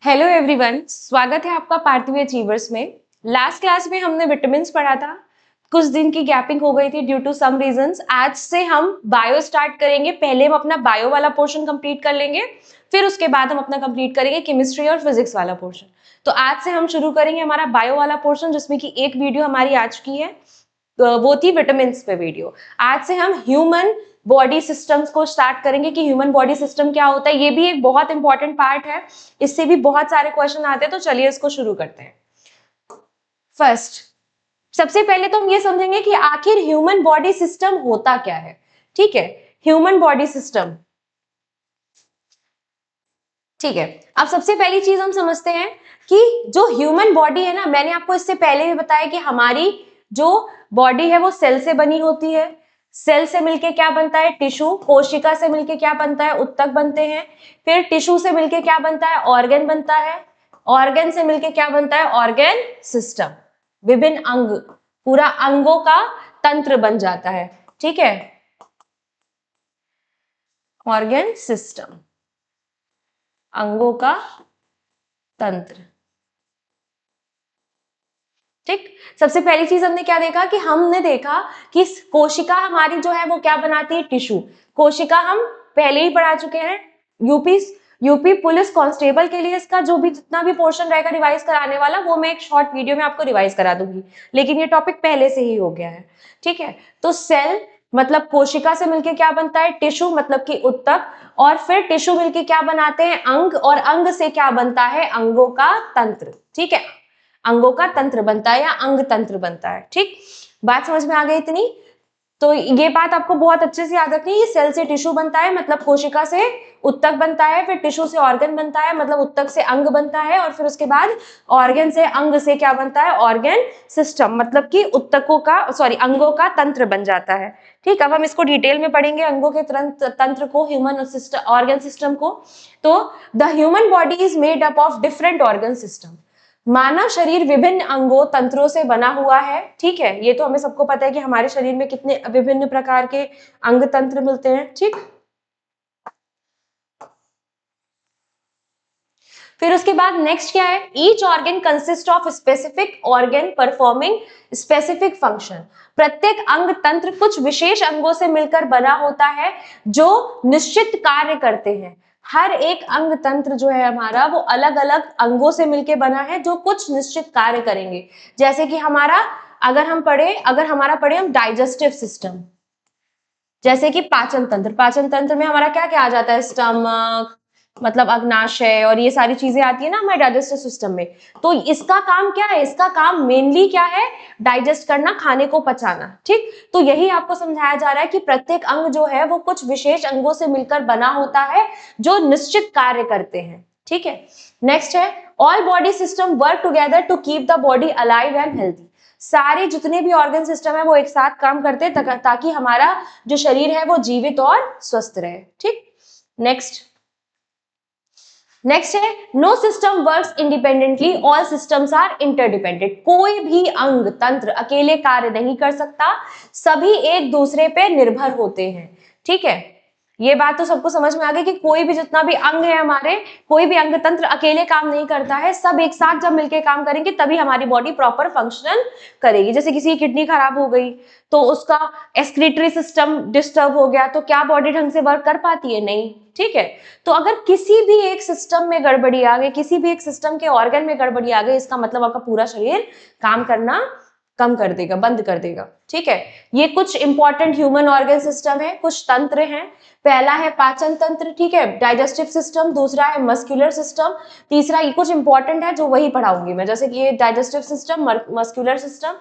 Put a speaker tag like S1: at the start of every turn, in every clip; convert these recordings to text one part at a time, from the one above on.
S1: Hello everyone, स्वागत है आपका पार्थिव अचीवर्स में। लास्ट क्लास में हमने विटामिन्स पढ़ा था। कुछ दिन की गैपिंग हो गई थी ड्यू टू सम रीजंस। आज से हम बायो स्टार्ट करेंगे। पहले हम अपना बायो वाला पोर्शन कंप्लीट कर लेंगे, फिर उसके बाद हम अपना कंप्लीट करेंगे केमिस्ट्री और फिजिक्स वाला पोर्शन। तो आज से हम शुरू करेंगे हमारा बायो वाला पोर्शन, जिसमें कि एक वीडियो हमारी आ चुकी है, वो थी विटामिन्स पे वीडियो। आज से हम ह्यूमन बॉडी सिस्टम्स को स्टार्ट करेंगे कि ह्यूमन बॉडी सिस्टम क्या होता है। ये भी एक बहुत इंपॉर्टेंट पार्ट है, इससे भी बहुत सारे क्वेश्चन आते हैं। तो चलिए इसको शुरू करते हैं। फर्स्ट, सबसे पहले तो हम ये समझेंगे कि आखिर ह्यूमन बॉडी सिस्टम होता क्या है। ठीक है, ह्यूमन बॉडी सिस्टम। ठीक है, अब सबसे पहली चीज हम समझते हैं कि जो ह्यूमन बॉडी है ना, मैंने आपको इससे पहले भी बताया कि हमारी जो बॉडी है वो सेल से बनी होती है। सेल से मिलके क्या बनता है? टिश्यू। कोशिका से मिलके क्या बनता है? ऊतक बनते हैं। फिर टिश्यू से मिलके क्या बनता है? ऑर्गन बनता है। ऑर्गन से मिलके क्या बनता है? Organ system. विभिन्न अंग, पूरा अंगों का तंत्र बन जाता है। ठीक है, ऑर्गन सिस्टम, अंगों का तंत्र। ठीक, सबसे पहली चीज हमने क्या देखा कि हमने देखा कि कोशिका हमारी जो है वो क्या बनाती है? टिश्यू। कोशिका हम पहले ही पढ़ा चुके हैं। यूपी पुलिस कांस्टेबल के लिए इसका जो भी जितना भी पोर्शन रहेगा रिवाइज कराने वाला, वो मैं एक शॉर्ट वीडियो में आपको रिवाइज करा दूंगी, लेकिन ये टॉपिक पहले से ही हो गया है। ठीक है, तो सेल मतलब कोशिका से मिलके क्या बनता है? टिश्यू मतलब कि ऊतक। और फिर टिश्यू मिलके क्या बनाते हैं? अंग। और अंग से क्या बनता है? अंगों का तंत्र। ठीक है, अंगों का तंत्र बनता है या अंग तंत्र बनता है। ठीक, बात समझ में आ गई इतनी? तो ये बात आपको बहुत अच्छे से याद रखनी है। सेल से टिश्यू बनता है मतलब कोशिका से ऊतक बनता है, फिर टिश्यू से ऑर्गन बनता है मतलब ऊतक से अंग बनता है, और फिर उसके बाद ऑर्गन से अंग से क्या बनता है? ऑर्गन सिस्टम मतलब कि ऊतकों का अंगों का तंत्र बन जाता है। ठीक, अब हम इसको डिटेल में पढ़ेंगे, अंगों के तंत्र को, ह्यूमन सिस्टम, ऑर्गन सिस्टम को। तो the human body is made up of different organ system. मानव शरीर विभिन्न अंगों तंत्रों से बना हुआ है। ठीक है, ये तो हमें सबको पता है कि हमारे शरीर में कितने विभिन्न प्रकार के अंग तंत्र मिलते हैं। ठीक, फिर उसके बाद नेक्स्ट क्या है? Each organ consist of specific organ performing specific function. प्रत्येक अंग तंत्र कुछ विशेष अंगों से मिलकर बना होता है जो निश्चित कार्य करते हैं। हर एक अंग तंत्र जो है हमारा, वो अलग अलग अंगों से मिलकर बना है जो कुछ निश्चित कार्य करेंगे। जैसे कि हमारा अगर हमारा पढ़े हम डाइजेस्टिव सिस्टम, जैसे कि पाचन तंत्र। पाचन तंत्र में हमारा क्या क्या आ जाता है? स्टमक मतलब अग्नाशय, और ये सारी चीजें आती है ना हमारे डाइजेस्टिव सिस्टम में। तो इसका काम क्या है? इसका काम मेनली क्या है? डाइजेस्ट करना, खाने को पचाना। ठीक, तो यही आपको समझाया जा रहा है कि प्रत्येक अंग जो है वो कुछ विशेष अंगों से मिलकर बना होता है जो निश्चित कार्य करते हैं। ठीक है, नेक्स्ट है all body system work together to keep the body alive and healthy. सारे जितने भी ऑर्गन सिस्टम है वो एक साथ काम करते हैं ताकि हमारा जो शरीर है वो जीवित और स्वस्थ रहे। ठीक, नेक्स्ट है no system works independently, all systems are interdependent. कोई भी अंग तंत्र अकेले कार्य नहीं कर सकता, सभी एक दूसरे पे निर्भर होते हैं। ठीक है, ये बात तो सबको समझ में आ गई कि कोई भी जितना भी अंग है हमारे, कोई भी अंग तंत्र अकेले काम नहीं करता है। सब एक साथ जब मिलके काम करेंगे तभी हमारी बॉडी प्रॉपर फंक्शनल करेगी। जैसे किसी की किडनी खराब हो गई तो उसका एक्सक्रीटरी सिस्टम डिस्टर्ब हो गया, तो क्या बॉडी ढंग से वर्क कर पाती है? नहीं। ठीक है, तो अगर किसी भी एक सिस्टम में गड़बड़ी आ गई, किसी भी एक सिस्टम के ऑर्गन में गड़बड़ी आ गई, इसका मतलब आपका पूरा शरीर काम करना कम कर देगा, बंद कर देगा। ठीक है, ये कुछ इंपॉर्टेंट ह्यूमन ऑर्गन सिस्टम है, कुछ तंत्र हैं। पहला है पाचन तंत्र, ठीक है, डाइजेस्टिव सिस्टम। दूसरा है मस्कुलर सिस्टम। तीसरा ये कुछ इंपॉर्टेंट है जो वही पढ़ाऊंगी मैं, जैसे कि ये digestive system, muscular system,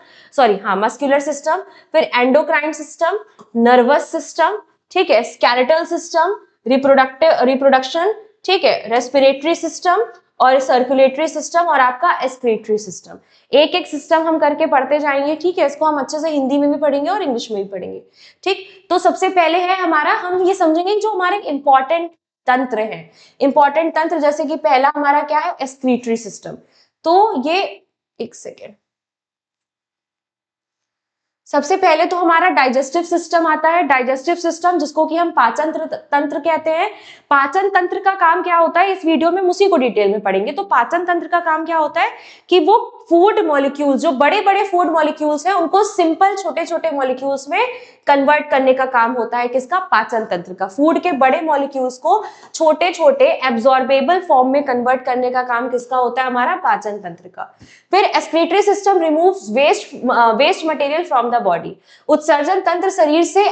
S1: muscular system, फिर एंडोक्राइन सिस्टम, नर्वस सिस्टम, ठीक है, स्केलेटल सिस्टम, रिप्रोडक्शन, ठीक है, रेस्पिरेटरी सिस्टम और सर्कुलेटरी सिस्टम, और आपका एक्सक्रीटरी सिस्टम। एक एक सिस्टम हम करके पढ़ते जाएंगे। ठीक है, इसको हम अच्छे से हिंदी में भी पढ़ेंगे और इंग्लिश में भी पढ़ेंगे। ठीक, तो सबसे पहले है हमारा, हम ये समझेंगे जो हमारे इंपॉर्टेंट तंत्र है। इंपॉर्टेंट तंत्र जैसे कि पहला हमारा क्या है? Excretory system. तो ये एक सेकेंड, सबसे पहले तो हमारा डाइजेस्टिव सिस्टम आता है। डाइजेस्टिव सिस्टम जिसको कि हम पाचन तंत्र कहते हैं। पाचन तंत्र का काम क्या होता है, इस वीडियो में उसी को डिटेल में पढ़ेंगे। तो पाचन तंत्र का काम क्या होता है कि वो फूड मॉलिक्यूल्स, जो बड़े बड़े फूड मॉलिक्यूल्स हैं, उनको सिंपल छोटे छोटे मॉलिक्यूल्स में कन्वर्ट करने का काम होता है किसका, पाचन तंत्र का। फूड के बड़े मॉलिक्यूल्स को छोटे छोटे एब्जॉर्बेबल फॉर्म में कन्वर्ट करने का काम किसका होता है, हमारा पाचन तंत्र का। फिर excretory system removes waste material from the body. उत्सर्जन तंत्र शरीर से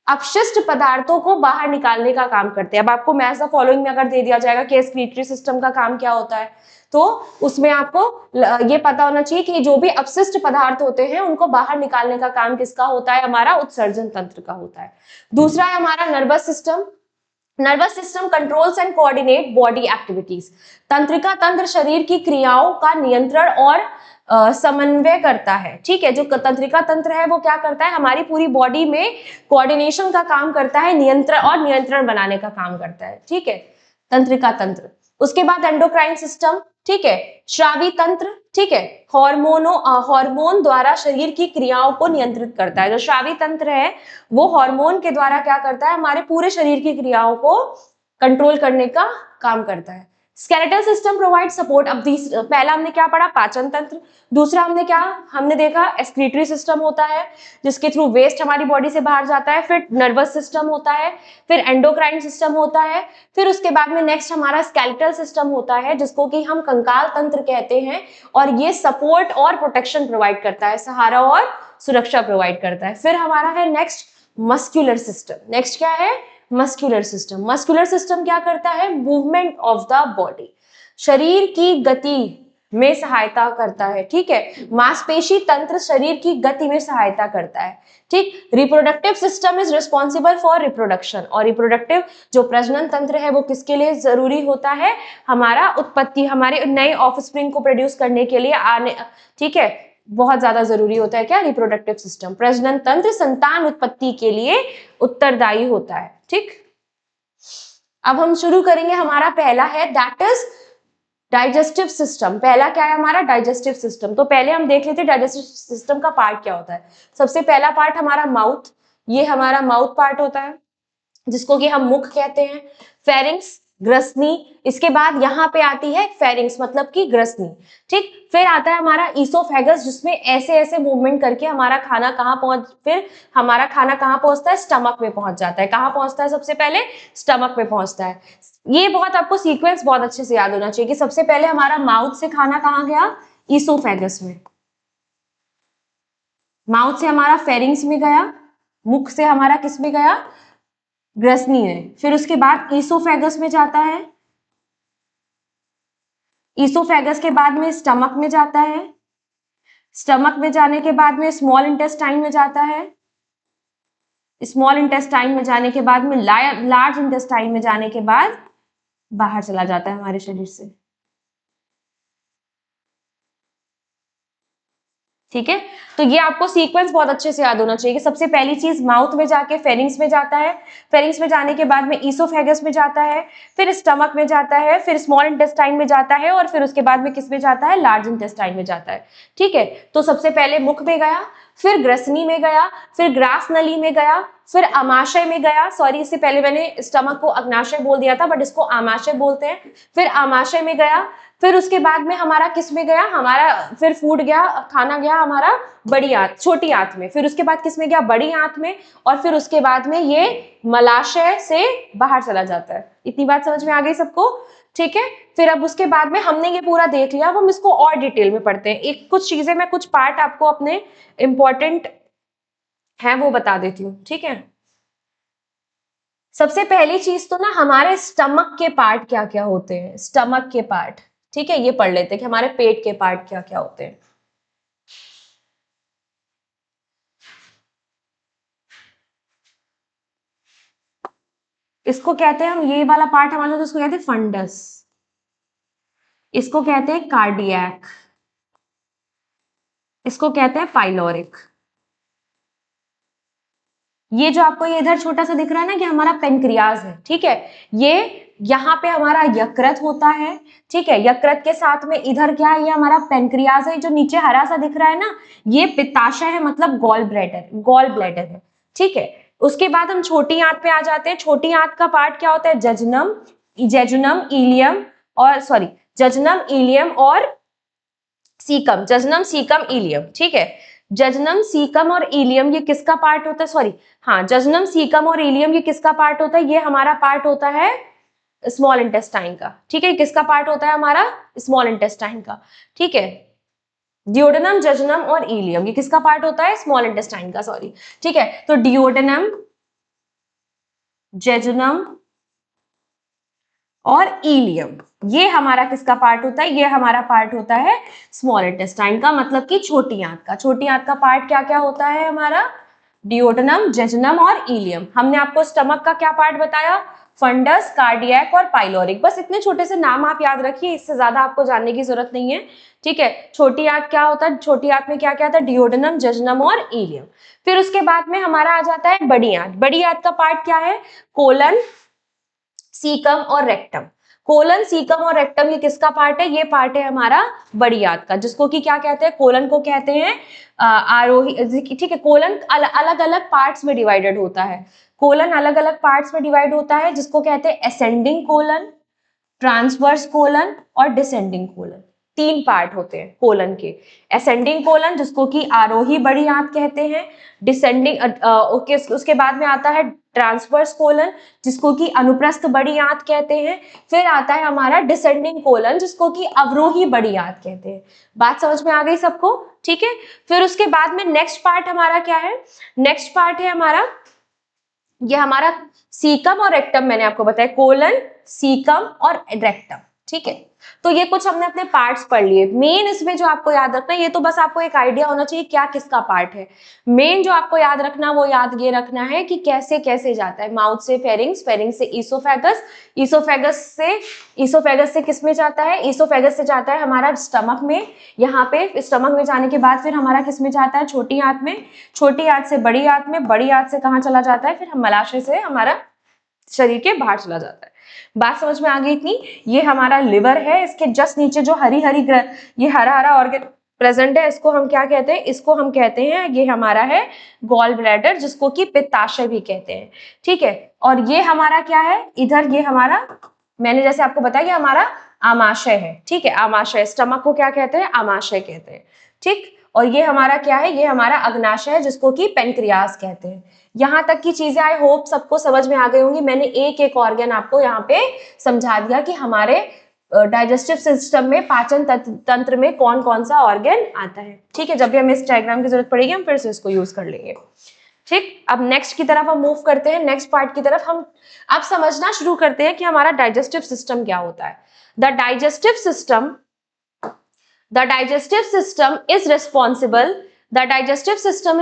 S1: अपशिष्ट पदार्थों को बाहर निकालने का काम करते हैं। अब आपको मैच द फॉलोइंग में अगर दे दिया जाएगा कि एक्सक्रीटरी सिस्टम का काम क्या होता है, तो उसमें आपको ये पता होना चाहिए कि जो भी अपशिष्ट पदार्थ होते हैं उनको बाहर निकालने का काम किसका होता है, हमारा उत्सर्जन तंत्र का होता है। दूसरा है हमारा nervous system. Nervous system controls and coordinate body activities. तंत्रिका तंत्र शरीर की क्रियाओं का नियंत्रण और समन्वय करता है। ठीक है, जो तंत्रिका तंत्र है वो क्या करता है, हमारी पूरी बॉडी में कोऑर्डिनेशन का काम करता है, नियंत्रण बनाने का काम करता है। ठीक है, तंत्रिका तंत्र। उसके बाद एंडोक्राइन सिस्टम, ठीक है, श्रावी तंत्र, ठीक है, हार्मोन द्वारा शरीर की क्रियाओं को नियंत्रित करता है। जो श्रावी तंत्र है वो हार्मोन के द्वारा क्या करता है, हमारे पूरे शरीर की क्रियाओं को कंट्रोल करने का काम करता है। Skeletal system provide support. अब पहला हमने क्या पढ़ा, पाचन तंत्र। दूसरा हमने देखा एक्सक्रीटरी सिस्टम होता है जिसके थ्रू वेस्ट हमारी बॉडी से बाहर जाता है। फिर नर्वस सिस्टम होता है, फिर एंडोक्राइन सिस्टम होता है, फिर उसके बाद में नेक्स्ट हमारा स्केलेटल सिस्टम होता है जिसको कि हम कंकाल तंत्र कहते हैं, और ये सपोर्ट और प्रोटेक्शन प्रोवाइड करता है, सहारा और सुरक्षा प्रोवाइड करता है। फिर हमारा है नेक्स्ट मस्क्यूलर सिस्टम। नेक्स्ट क्या है, मस्क्यूलर सिस्टम। मस्क्यूलर सिस्टम क्या करता है, मूवमेंट ऑफ द बॉडी, शरीर की गति में सहायता करता है। ठीक है, मांसपेशी तंत्र शरीर की गति में सहायता करता है। ठीक, reproductive system is responsible for reproduction. और रिप्रोडक्टिव जो प्रजनन तंत्र है वो किसके लिए जरूरी होता है, हमारा उत्पत्ति, हमारे नए ऑफस्प्रिंग को प्रोड्यूस करने के लिए आने, ठीक है, बहुत ज्यादा जरूरी होता है क्या, रिप्रोडक्टिव सिस्टम। प्रजनन तंत्र संतान उत्पत्ति के लिए उत्तरदायी होता है। ठीक, अब हम शुरू करेंगे, हमारा पहला है दैट इज डाइजेस्टिव सिस्टम। पहला क्या है हमारा, डाइजेस्टिव सिस्टम। तो पहले हम देख लेते हैं डाइजेस्टिव सिस्टम का पार्ट क्या होता है। सबसे पहला पार्ट हमारा माउथ, ये हमारा माउथ पार्ट होता है जिसको कि हम मुख कहते हैं। फेरिंग्स, ग्रसनी, इसके बाद यहाँ पे आती है फेरिंग्स मतलब कि ग्रसनी। ठीक, फिर आता है हमारा ईसोफेगस जिसमें ऐसे ऐसे मूवमेंट करके हमारा खाना कहाँ पहुंचता है, स्टमक में पहुंच जाता है। कहाँ पहुंचता है, सबसे पहले स्टमक में पहुंचता है। ये बहुत आपको सीक्वेंस बहुत अच्छे से याद होना चाहिए कि सबसे पहले हमारा माउथ से खाना कहाँ गया, ईसोफेगस में, माउथ से हमारा फेरिंग्स में गया, मुख से हमारा किस में गया, ग्रसनी में, फिर उसके बाद ईसोफेगस में जाता है, ईसोफेगस के बाद में स्टमक में जाता है, स्टमक में जाने के बाद में स्मॉल इंटेस्टाइन में जाता है, स्मॉल इंटेस्टाइन में जाने के बाद में लार्ज इंटेस्टाइन में जाने के बाद बाहर चला जाता है हमारे शरीर से। ठीक है, तो ये आपको सीक्वेंस बहुत अच्छे से याद होना चाहिए कि सबसे पहली चीज माउथ में जाके फेरिंग्स में जाता है, फेरिंग्स में जाने के बाद में ईसोफेगस में जाता है, फिर स्टमक में जाता है, फिर स्मॉल इंटेस्टाइन में जाता है, और फिर उसके बाद में किस में जाता है, लार्ज इंटेस्टाइन में जाता है। ठीक है, तो सबसे पहले मुख में गया, फिर ग्रसनी में गया, फिर ग्रास नली में गया, फिर आमाशय में गया। सॉरी, इससे पहले मैंने स्टमक को अग्नाशय बोल दिया था, बट इसको आमाशय बोलते हैं। फिर आमाशय में गया, फिर उसके बाद में हमारा किस में गया, हमारा फिर फूड गया, खाना गया हमारा बड़ी आंत, छोटी आंत में, फिर उसके बाद किस में गया, बड़ी आंत में, और फिर उसके बाद में ये मलाशय से बाहर चला जाता है। इतनी बात समझ में आ गई सबको। ठीक है, फिर अब उसके बाद में हमने ये पूरा देख लिया, अब हम इसको और डिटेल में पढ़ते हैं। एक कुछ चीजें मैं कुछ पार्ट आपको अपने इंपॉर्टेंट है वो बता देती हूँ। ठीक है, सबसे पहली चीज तो ना हमारे स्टमक के पार्ट क्या क्या होते हैं, स्टमक के पार्ट। ठीक है, ये पढ़ लेते हैं कि हमारे पेट के पार्ट क्या क्या होते हैं। इसको कहते हैं हम, ये वाला पार्ट हमारा तो इसको कहते हैं फंडस, इसको कहते हैं कार्डियक, इसको कहते हैं पाइलोरिक। ये जो आपको ये इधर छोटा सा दिख रहा है ना कि हमारा पेनक्रियाज है, ठीक है, ये यहाँ पे हमारा यकृत होता है, ठीक है। यकृत के साथ में इधर क्या है, ये हमारा पेनक्रियाज है, जो नीचे हरा सा दिख रहा है ना, ये पित्ताशय है, मतलब गॉल ब्लैडर है, ठीक है। उसके बाद हम छोटी आंत पे आ जाते हैं। छोटी आंत का पार्ट क्या होता है, जेजुनम इलियम और जजनम इलियम और सीकम, जजनम सीकम इलियम, ठीक है। जजनम सीकम और इलियम ये किसका पार्ट होता है, हाँ, जजनम सीकम और इलियम ये किसका पार्ट होता है, ये हमारा पार्ट होता है स्मॉल इंटेस्टाइन का, ठीक है। किसका पार्ट होता है हमारा, स्मॉल इंटेस्टाइन का, ठीक है। डिओडेनम, जजनम और इलियम ये किसका पार्ट होता है, स्मॉल इंटेस्टाइन का, ठीक है। तो डिओडेनम, जेजुनम और इलियम ये हमारा किसका पार्ट होता है, ये हमारा पार्ट होता है स्मॉल इंटेस्टाइन का, मतलब कि छोटी आंत का। छोटी आंत का पार्ट क्या क्या होता है हमारा, डिओडेनम, जेजुनम और इलियम। हमने आपको स्टमक का क्या पार्ट बताया, फंडस, कार्डियक और पाइलोरिक। बस इतने छोटे से नाम आप याद रखिए, इससे ज्यादा आपको जानने की जरूरत नहीं है, ठीक है। छोटी आंत क्या होता है, छोटी आंत में क्या क्या था, डिओडेनम, जेजुनम और इलियम। फिर उसके बाद में हमारा आ जाता है बड़ी आंत। बड़ी आंत का पार्ट क्या है, कोलन, सीकम और रेक्टम। कोलन, सीकम और रेक्टम ये किसका पार्ट है, ये पार्ट है हमारा बड़ी आंत का, जिसको कि क्या कहते हैं, कोलन को कहते हैं आरोही, ठीक है। कोलन अलग अलग पार्ट्स में डिवाइडेड होता है। कोलन अलग अलग पार्ट्स में डिवाइड होता है, जिसको कहते हैं असेंडिंग कोलन, ट्रांसवर्स कोलन और डिसेंडिंग कोलन। तीन पार्ट होते हैं कोलन के। असेंडिंग कोलन जिसको कि आरोही बड़ी आंत कहते हैं, डिसेंडिंग ओके, उसके बाद में आता है ट्रांसवर्स कोलन जिसको कि अनुप्रस्थ बड़ी आंत कहते हैं। फिर आता है हमारा डिसेंडिंग कोलन जिसको कि अवरोही बड़ी आंत कहते हैं। बात समझ में आ गई सबको, ठीक है। फिर उसके बाद में नेक्स्ट पार्ट हमारा क्या है, नेक्स्ट पार्ट है हमारा, ये हमारा सीकम और रेक्टम, मैंने आपको बताया कोलन, सीकम और रेक्टम, ठीक है। तो ये कुछ हमने अपने पार्ट्स पढ़ लिए। मेन इसमें जो आपको याद रखना है, ये तो बस आपको एक आइडिया होना चाहिए क्या किसका पार्ट है। मेन जो आपको याद रखना, वो याद ये रखना है कि कैसे कैसे जाता है, माउथ से फेरिंग्स, फेरिंग्स से ईसोफेगस, ईसोफेगस से किस में जाता है, ईसोफेगस से जाता है हमारा स्टमक में। यहाँ पे स्टमक में जाने के बाद फिर हमारा किस में जाता है, छोटी आंत में, छोटी आंत से बड़ी आंत में, बड़ी आंत से कहाँ चला जाता है, फिर हम मलाशय से हमारा शरीर के बाहर चला जाता है। बात समझ में आ गई इतनी। ये हमारा लिवर है, इसके जस्ट नीचे जो हरी हरी ये हरा हरा ऑर्गन प्रेजेंट है, इसको हम क्या कहते हैं, इसको हम कहते हैं, ये हमारा है गॉल ब्लैडर जिसको कि पित्ताशय भी कहते हैं, ठीक है। और ये हमारा क्या है, इधर ये हमारा, मैंने जैसे आपको बताया कि हमारा आमाशय है, ठीक है। आमाशय, स्टमक को क्या कहते हैं, आमाशय कहते हैं, ठीक। और ये हमारा क्या है, ये हमारा अग्नाशय है जिसको कि पेनक्रियास कहते हैं। यहाँ तक की चीजें आई होप सबको समझ में आ गई होंगी। मैंने एक एक ऑर्गन आपको यहाँ पे समझा दिया कि हमारे डाइजेस्टिव सिस्टम में, पाचन तंत्र में कौन कौन सा ऑर्गन आता है, ठीक है। जब भी हमें इस डायग्राम की जरूरत पड़ेगी हम फिर से इसको यूज कर लेंगे, ठीक। अब नेक्स्ट की तरफ हम मूव करते हैं, नेक्स्ट पार्ट की तरफ हम अब समझना शुरू करते हैं कि हमारा डाइजेस्टिव सिस्टम क्या होता है। The digestive system is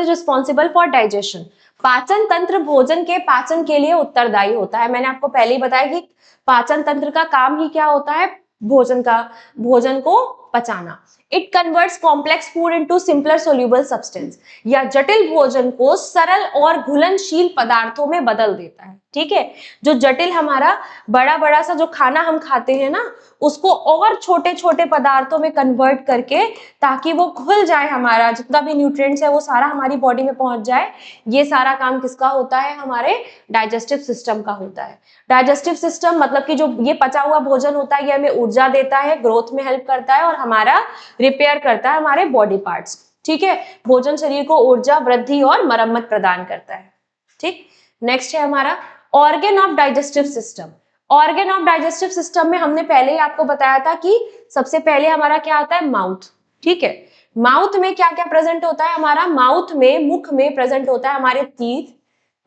S1: responsible for digestion. पाचन तंत्र भोजन के पाचन के लिए उत्तरदायी होता है। मैंने आपको पहले ही बताया कि पाचन तंत्र का काम ही क्या होता है, भोजन को पचाना। It converts complex food into simpler soluble substance, या जटिल भोजन को सरल और घुलनशील पदार्थों में बदल देता है, ठीक है। जो जटिल हमारा बड़ा बड़ा सा जो खाना हम खाते हैं ना, उसको और छोटे छोटे पदार्थों में कन्वर्ट करके, ताकि वो घुल जाए, हमारा जितना भी न्यूट्रिएंट्स है वो सारा हमारी बॉडी में पहुंच जाए। ये सारा काम किसका होता है, हमारे डाइजेस्टिव सिस्टम का होता है। डाइजेस्टिव सिस्टम मतलब कि जो ये पचा हुआ भोजन होता है, ये हमें ऊर्जा देता है, ग्रोथ में हेल्प करता है और हमारा रिपेयर करता है हमारे बॉडी पार्ट्स, ठीक है। भोजन शरीर को ऊर्जा, वृद्धि और मरम्मत प्रदान करता है, ठीक। नेक्स्ट है हमारा organ of digestive system. Organ of digestive system में हमने पहले ही आपको बताया था कि सबसे पहले हमारा क्या आता है, माउथ, ठीक है। माउथ में क्या क्या प्रेजेंट होता है हमारा, माउथ में, मुख में प्रेजेंट होता है हमारे टीथ,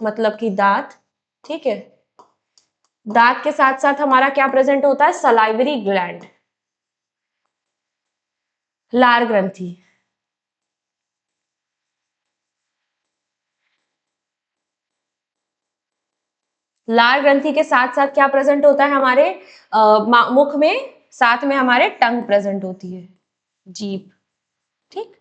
S1: मतलब कि दांत, ठीक है। दांत के साथ साथ हमारा क्या प्रेजेंट होता है, सलाइवरी ग्लैंड, लार ग्रंथि, लार ग्रंथि के साथ साथ क्या प्रेजेंट होता है हमारे मुख में, साथ में हमारे टंग प्रेजेंट होती है, जीभ, ठीक।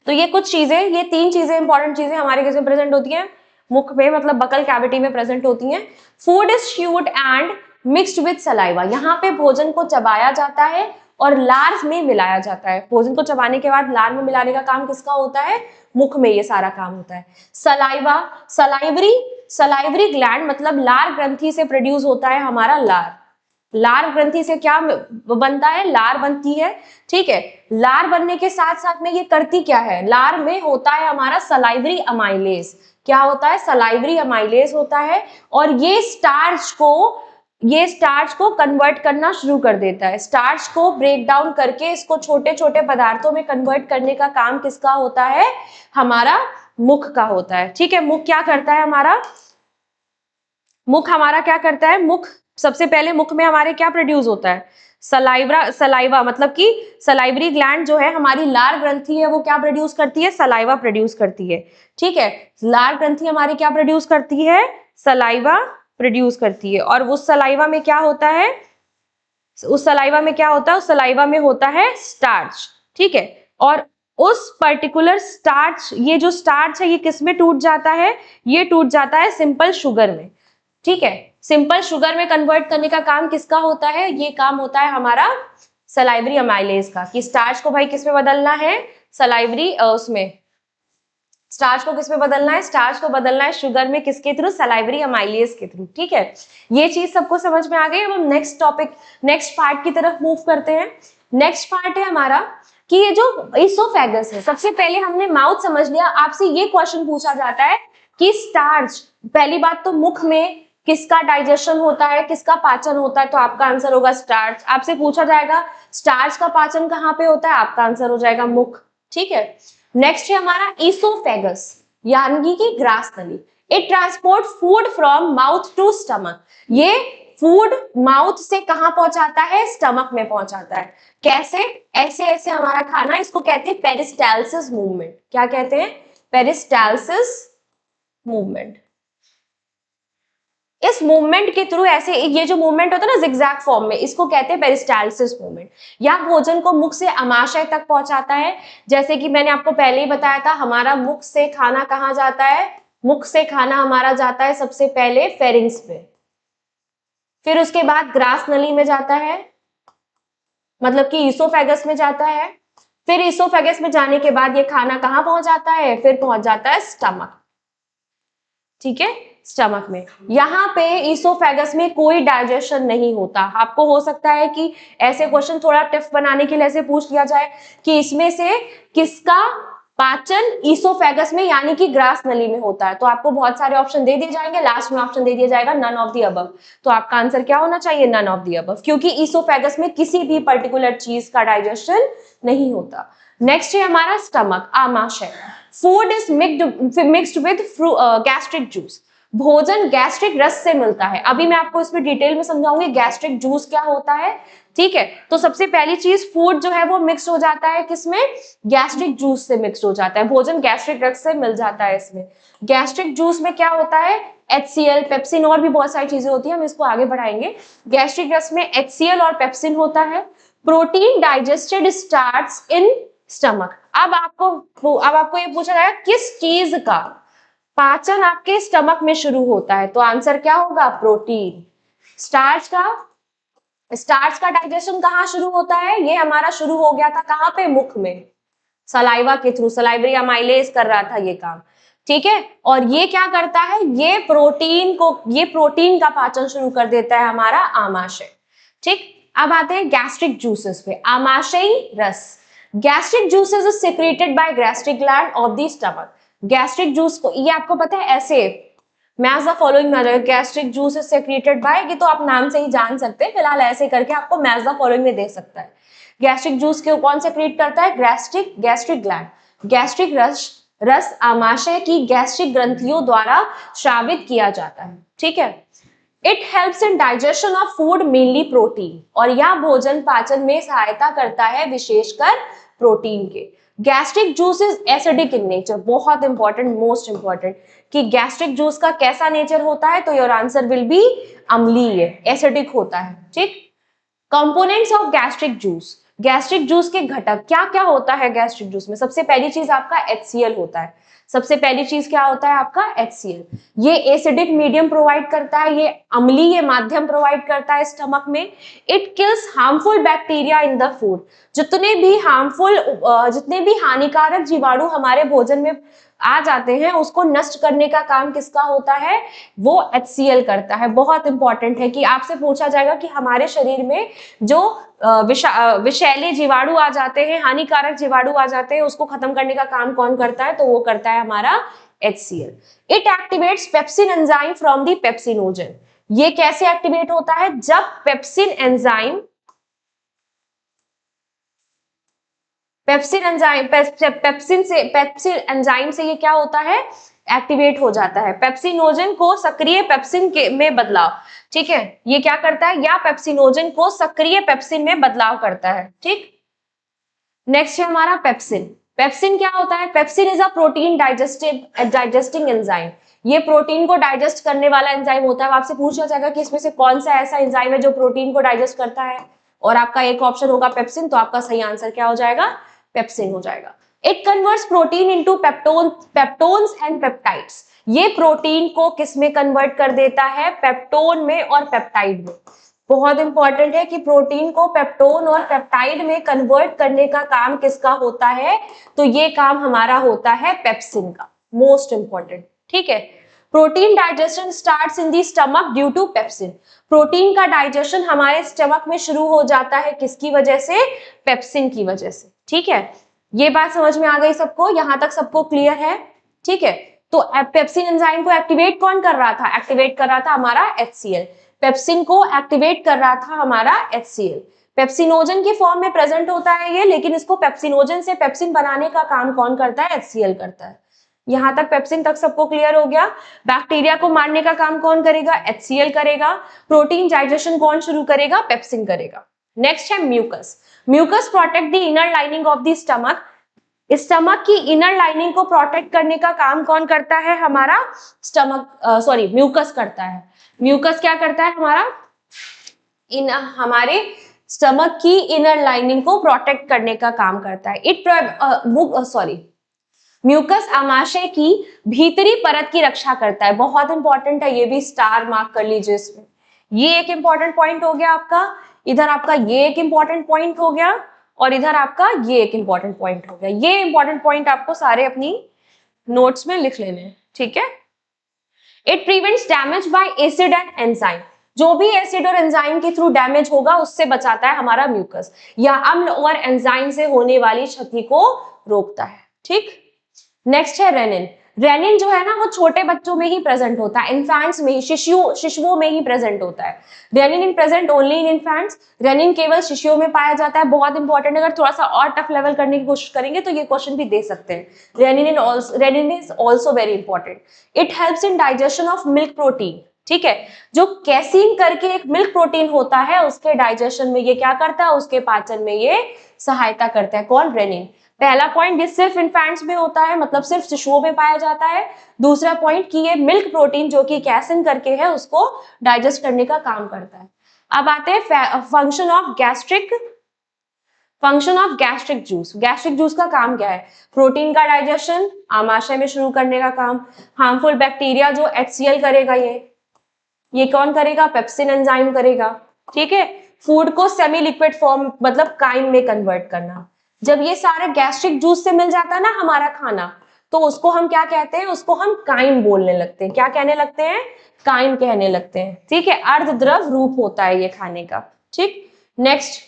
S1: तो ये कुछ चीजें, ये तीन चीजें, इंपॉर्टेंट चीजें हमारे किस में प्रेजेंट होती हैं, मुख में, मतलब बकल कैविटी में प्रेजेंट होती हैं। Food is chewed and mixed with saliva, यहाँ पे भोजन को चबाया जाता है और लार में मिलाया जाता है। भोजन को चबाने के बाद लार में मिलाने का काम किसका होता है? मुख में ये सारा काम होता है। सलाइवा, सलाइवरी ग्लैंड मतलब लार ग्रंथि से प्रोड्यूस होता है हमारा लार। लार ग्रंथि से क्या बनता है? लार बनती है, ठीक है। लार बनने के साथ साथ में ये करती क्या है? लार में होता है हमारा सलाइवरी अमाइलेज। क्या होता है? सलाइवरी अमाइलेज होता है और ये स्टार्च को कन्वर्ट करना शुरू कर देता है। स्टार्च को ब्रेक डाउन करके इसको छोटे छोटे पदार्थों में कन्वर्ट करने का काम किसका होता है? हमारा मुख का होता है, ठीक है। मुख क्या करता है हमारा? मुख हमारा क्या करता है? मुख सबसे पहले मुख में हमारे क्या प्रोड्यूस होता है? सलाइवा मतलब कि सलाइवरी ग्लैंड जो है हमारी लार ग्रंथि है वो क्या प्रोड्यूस करती है? सलाइवा प्रोड्यूस करती है, ठीक है। लार ग्रंथि हमारी क्या प्रोड्यूस करती है? सलाइवा प्रोड्यूस करती है। और उस सलाइवा में क्या होता है? उस सलाइवा में होता है स्टार्च, ठीक है। और उस पर्टिकुलर स्टार्च, ये जो स्टार्च है ये किस में टूट जाता है? ये टूट जाता है सिंपल शुगर में, ठीक है। सिंपल शुगर में कन्वर्ट करने का काम किसका होता है? ये काम होता है हमारा सलाइवरी अमाइलेज का, कि स्टार्च को भाई किस में बदलना है? स्टार्च को किस में बदलना है? स्टार्च को बदलना है शुगर में, किसके थ्रू? सलाइवरी अमाइलेज के थ्रू, ठीक है। ये चीज सबको समझ में आ गई। अब हम नेक्स्ट पार्ट की तरफ मूव करते हैं। नेक्स्ट पार्ट है हमारा कि ये जो इसोफेगस है, सबसे पहले हमने माउथ समझ लिया। आपसे ये क्वेश्चन पूछा जाता है कि स्टार्च, पहली बात तो मुख में किसका डाइजेशन होता है, किसका पाचन होता है? तो आपका आंसर होगा स्टार्च। आपसे पूछा जाएगा स्टार्च का पाचन कहाँ पे होता है? आपका आंसर हो जाएगा मुख, ठीक है। नेक्स्ट है हमारा इसोफेगस यानी कि ग्रास नली। It transport food from mouth to stomach. ये फूड माउथ से कहां पहुंचाता है? स्टमक में पहुंचाता है। कैसे? ऐसे ऐसे हमारा खाना, इसको कहते हैं पेरिस्टालसिस मूवमेंट। क्या कहते हैं? Peristalsis movement. इस मूवमेंट के थ्रू ऐसे ये जो मूवमेंट होता है ना जिगजैग फॉर्म में, इसको कहते हैं पेरिस्टालसिस मूवमेंट। या भोजन को मुख से अमाशय तक पहुंचाता है। जैसे कि मैंने आपको पहले ही बताया था, हमारा मुख से खाना कहाँ जाता है? मुख से खाना हमारा जाता है सबसे पहले फेरिंग्स में, फिर उसके बाद ग्रास नली में जाता है, मतलब कि इसोफेगस में जाता है। फिर इसोफेगस में जाने के बाद ये खाना कहाँ पहुंच जाता है? फिर पहुंच जाता है स्टमक, ठीक है, स्टमक में। यहाँ पे इसोफेगस में कोई डाइजेशन नहीं होता। आपको हो सकता है कि ऐसे क्वेश्चन थोड़ा टफ बनाने के लिए ऐसे पूछ लिया जाए कि इसमें से किसका पाचन इसोफेगस में यानी कि ग्रास नली में होता है, तो आपको बहुत सारे ऑप्शन दे दिए जाएंगे। लास्ट में ऑप्शन दे दिया जाएगा नन ऑफ द अबव। तो आपका आंसर क्या होना चाहिए? नन ऑफ द अबव, क्योंकि इसोफेगस में किसी भी पर्टिकुलर चीज का डाइजेशन नहीं होता। नेक्स्ट है हमारा स्टमक, आमाशय। Food is mixed with gastric juice. भोजन गैस्ट्रिक रस से मिलता है। अभी मैं आपको इसमें डिटेल में समझाऊंगी गैस्ट्रिक जूस क्या होता है, ठीक है। तो सबसे पहली चीज, फूड जो है वो मिक्स हो जाता है किसमें? गैस्ट्रिक जूस से मिक्स हो जाता है। भोजन गैस्ट्रिक रस से मिल जाता है इसमें। गैस्ट्रिक जूस में क्या होता है? HCl, पेप्सिन और भी बहुत सारी चीजें होती है, हम इसको आगे बढ़ाएंगे। गैस्ट्रिक रस में HCl और पेप्सिन होता है। Protein digested starts in stomach. अब आपको ये पूछा जाएगा किस चीज का पाचन आपके स्टमक में शुरू होता है, तो आंसर क्या होगा? प्रोटीन। स्टार्च का डाइजेशन कहाँ शुरू होता है? ये हमारा शुरू हो गया था कहाँ पे? मुख में, सलाइवा के थ्रू। सलाइवरी अमाइलेज कर रहा था ये काम, ठीक है। और ये क्या करता है? ये प्रोटीन का पाचन शुरू कर देता है हमारा आमाशय, ठीक। अब आते हैं गैस्ट्रिक जूसेस पे। आमाशयी रस, gastric juices is secreted by gastric gland of the stomach. Gastric juice को, ये आपको पता है ऐसे मैच द फॉलोइंग में आ जाएगा। Gastric juice is secreted bye, ये तो आप नाम से ही जान सकते हैं, फिलहाल ऐसे करके आपको मैच द फॉलोइंग में दे सकता है। गैस्ट्रिक जूस को कौन सेक्रेट करता है? Gastric gland. गैस्ट्रिक रस आमाशय की गैस्ट्रिक ग्रंथियों द्वारा स्रावित किया जाता है, ठीक है। It helps in digestion of food mainly protein, और यह भोजन पाचन में सहायता करता है विशेषकर प्रोटीन के। Gastric juice is acidic in nature, बहुत इंपॉर्टेंट, मोस्ट इंपॉर्टेंट, कि गैस्ट्रिक जूस का कैसा नेचर होता है? तो योर आंसर विल बी अम्लीय, एसिडिक होता है, ठीक। Components of gastric juice, gastric juice के घटक क्या क्या होता है गैस्ट्रिक जूस में? सबसे पहली चीज आपका HCl होता है। सबसे पहली चीज क्या होता है आपका HCl। ये एसिडिक मीडियम प्रोवाइड करता है, ये अम्लीय माध्यम प्रोवाइड करता है स्टमक में। It kills harmful bacteria in the food. जितने भी हानिकारक जीवाणु हमारे भोजन में आ जाते हैं उसको नष्ट करने का काम किसका होता है, वो HCl करता है। बहुत इंपॉर्टेंट है कि आपसे पूछा जाएगा कि हमारे शरीर में जो विषैले जीवाणु आ जाते हैं, हानिकारक जीवाणु आ जाते हैं, उसको खत्म करने का काम कौन करता है, तो वो करता है हमारा HCl। It activates pepsin enzyme from the pepsinogen. ये कैसे एक्टिवेट होता है, जब पेप्सिन एंजाइम पेप्सिन एंजाइम से ये क्या होता है, एक्टिवेट हो जाता है। पेप्सिनोजन को सक्रिय पेप्सिन के में बदलाव, ठीक है, ये क्या करता है, या पेप्सिनोजन को सक्रिय पेप्सिन में बदलाव करता है। ठीक, नेक्स्ट है हमारा पेप्सिन। पेप्सिन क्या होता है, pepsin is a protein digesting enzyme. ये प्रोटीन को डाइजेस्ट करने वाला एंजाइम होता है। आपसे पूछा जाएगा कि इसमें से कौन सा ऐसा एंजाइम है जो प्रोटीन को डाइजेस्ट करता है, और आपका एक ऑप्शन होगा पेप्सिन, तो आपका सही आंसर क्या हो जाएगा, पेप्सिन हो जाएगा। It converts protein into peptones and peptides. ये प्रोटीन को किस में कन्वर्ट कर देता है, पेप्टोन में और पेप्टाइड में। बहुत इंपॉर्टेंट है कि प्रोटीन को पेप्टोन और पेप्टाइड में कन्वर्ट करने का काम किसका होता है, तो ये काम हमारा होता है पेप्सिन का। मोस्ट इंपॉर्टेंट, ठीक है। Protein digestion starts in the stomach due to pepsin. Protein का डाइजेशन हमारे स्टमक में शुरू हो जाता है किसकी वजह से, पेप्सिन की वजह से। ठीक है, ये बात समझ में आ गई सबको, यहां तक सबको क्लियर है। ठीक है, तो पेप्सिन एंजाइम को एक्टिवेट कौन कर रहा था, एक्टिवेट कर रहा था हमारा HCl। पेप्सिन को एक्टिवेट कर रहा था हमारा HCl। पेप्सिनोजन के फॉर्म में प्रेजेंट होता है ये, लेकिन इसको पेप्सिनोजन से पेप्सिन बनाने का काम कौन करता है, HCl करता है। यहां तक पेप्सिन तक सबको क्लियर हो गया। बैक्टीरिया को मारने का काम कौन करेगा, HCl करेगा। प्रोटीन डाइजेशन कौन शुरू करेगा, पेप्सिन करेगा। नेक्स्ट है mucus. Mucus protect the inner lining of the stomach. Stomach की इनर लाइनिंग को प्रोटेक्ट करने का काम कौन करता है, हमारा म्यूकस करता है। म्यूकस क्या करता है हमारा, हमारे स्टमक की इनर लाइनिंग को प्रोटेक्ट करने का काम करता है। म्यूकस आमाशय की भीतरी परत की रक्षा करता है। बहुत इंपॉर्टेंट है, ये भी स्टार मार्क कर लीजिए इसमें। ये एक इंपॉर्टेंट पॉइंट हो गया आपका, इधर आपका ये एक इंपॉर्टेंट पॉइंट हो गया, और इधर आपका ये एक इंपॉर्टेंट पॉइंट हो गया। ये इंपॉर्टेंट पॉइंट आपको सारे अपनी नोट्स में लिख लेने हैं, ठीक है। It prevents damage bye acid and enzyme. जो भी एसिड और एंजाइम के थ्रू डैमेज होगा उससे बचाता है हमारा म्यूकस, या अम्ल और एंजाइम से होने वाली क्षति को रोकता है। ठीक, नेक्स्ट है रेनिन। रेनिन जो है ना वो छोटे बच्चों में ही प्रेजेंट होता है, इन्फेंट्स में ही, शिशुओं में ही प्रेजेंट होता है। Rennin in present only in infants. Rennin केवल शिशुओं में पाया जाता है। बहुत इंपॉर्टेंट, अगर थोड़ा सा और टफ लेवल करने की कोशिश करेंगे तो ये क्वेश्चन भी दे सकते हैं। Rennin is also very important. It helps in digestion of milk protein. ठीक है, जो कैसीन करके एक मिल्क प्रोटीन होता है उसके डाइजेशन में ये क्या करता है, उसके पाचन में ये सहायता करता है। कौन, रेनिन। पहला पॉइंट, ये सिर्फ इन्फेंट्स में होता है, मतलब सिर्फ शिशुओं में पाया जाता है। दूसरा पॉइंट कि ये मिल्क प्रोटीन जो कि कैसिन करके है उसको डाइजेस्ट करने का काम करता है। अब आते हैं function of gastric juice. Gastric juice का काम क्या है, प्रोटीन का डाइजेशन, आमाशय में शुरू करने का काम। हार्मफुल बैक्टीरिया जो HCl करेगा, ये कौन करेगा, पेप्सिन एंजाइम करेगा। ठीक है, फूड को सेमी लिक्विड फॉर्म मतलब काइम में कन्वर्ट करना। जब ये सारे गैस्ट्रिक जूस से मिल जाता है ना हमारा खाना, तो उसको हम क्या कहते हैं, उसको हम काइम बोलने लगते हैं। क्या कहने लगते हैं, काइम कहने लगते हैं। ठीक है, अर्धद्रव रूप होता है ये खाने का। ठीक, नेक्स्ट,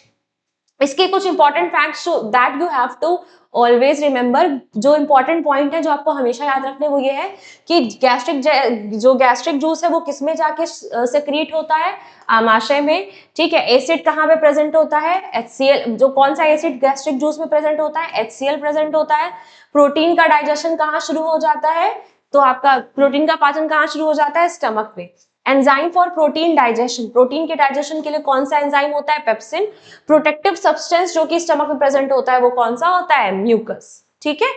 S1: इसके कुछ important facts that you have to always remember. जो इंपॉर्टेंट पॉइंट है जो आपको हमेशा याद रखने, वो ये है कि गैस्ट्रिक जूस है वो किसमें जाके सेक्रीट होता है, आमाशय में। ठीक है, एसिड कहाँ पे प्रेजेंट होता है, HCl। जो कौन सा एसिड गैस्ट्रिक जूस में प्रेजेंट होता है, HCl प्रेजेंट होता है। प्रोटीन का डाइजेशन कहाँ शुरू हो जाता है, तो आपका प्रोटीन का पाचन कहाँ शुरू हो जाता है, स्टमक पे। Enzyme for protein digestion, protein के डाइजेशन के लिए कौन सा एंजाइम होता है, पेप्सिन। प्रोटेक्टिव सब्सटेंस जो कि स्टमक में प्रेजेंट होता है वो कौन सा होता है, म्यूकस। ठीक है,